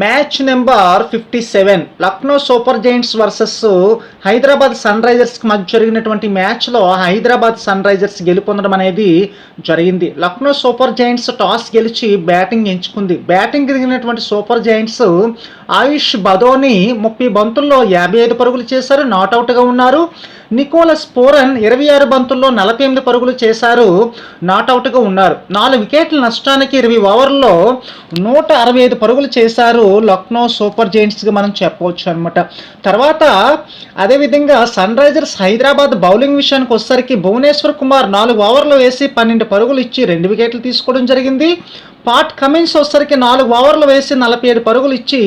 Match number 57 Lucknow super giants versus Hyderabad సన్ రైజర్స్కి మధ్య జరిగినటువంటి మ్యాచ్లో హైదరాబాద్ సన్ రైజర్స్ గెలుపొందడం అనేది జరిగింది. లక్నో సూపర్ జైంట్స్ టాస్ గెలిచి బ్యాటింగ్ ఎంచుకుంది. బ్యాటింగ్ దిగినటువంటి సూపర్ జైంట్స్ ఆయుష్ బదోని 30 బంతుల్లో 55 పరుగులు చేశారు, నాట్అవుట్గా ఉన్నారు. నికోలస్ పూరన్ 26 బంతుల్లో 48 పరుగులు చేశారు, నాట్అవుట్గా ఉన్నారు. 4 వికెట్ల నష్టానికి 20 ఓవర్లలో 165 పరుగులు చేశారు లక్నో సూపర్ జైంట్స్గా మనం చెప్పవచ్చు అనమాట. తర్వాత అదేవిధంగా సన్ రైజర్స్ హైదరాబాద్ బౌలింగ్ విషయానికి వచ్చేసరికి భువనేశ్వర్ కుమార్ 4 ఓవర్లు వేసి 12 పరుగులు ఇచ్చి 2 వికెట్లు తీసుకోవడం జరిగింది. పాట్ కమిన్స్ వచ్చేసరికి 4 ఓవర్లు వేసి 47 పరుగులు ఇచ్చి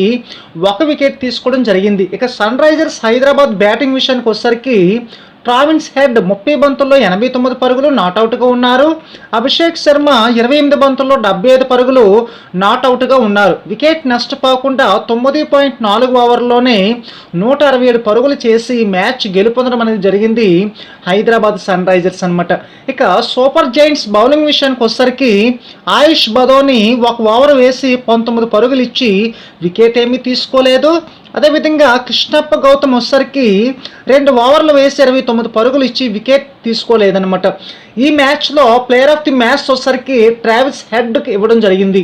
1 వికెట్ తీసుకోవడం జరిగింది. ఇక సన్ రైజర్స్ హైదరాబాద్ బ్యాటింగ్ విషయానికి వచ్చేసరికి ట్రావిన్స్ హెడ్ 30 బంతుల్లో 89 పరుగులు, నాట్అవుట్గా ఉన్నారు. అభిషేక్ శర్మ 28 బంతుల్లో 75 పరుగులు, నాట్అవుట్గా ఉన్నారు. వికెట్ నష్టపోకుండా 9.4 ఓవర్లోనే 167 పరుగులు చేసి మ్యాచ్ గెలుపొందడం అనేది జరిగింది హైదరాబాద్ సన్ రైజర్స్ అనమాట. ఇక సూపర్ జైంట్స్ బౌలింగ్ విషయానికి వచ్చేసరికి ఆయుష్ బదోని 1 ఓవర్ వేసి 19 పరుగులు ఇచ్చి వికెట్ ఏమీ తీసుకోలేదు. అదేవిధంగా కృష్ణప్ప గౌతమ్ వచ్చేసరికి 2 ఓవర్లు వేసి 29 పరుగులు ఇచ్చి వికెట్ తీసుకోలేదన్నమాట. ఈ మ్యాచ్లో ప్లేయర్ ఆఫ్ ది మ్యాచ్ వచ్చేసరికి ట్రావిస్ హెడ్కి ఇవ్వడం జరిగింది.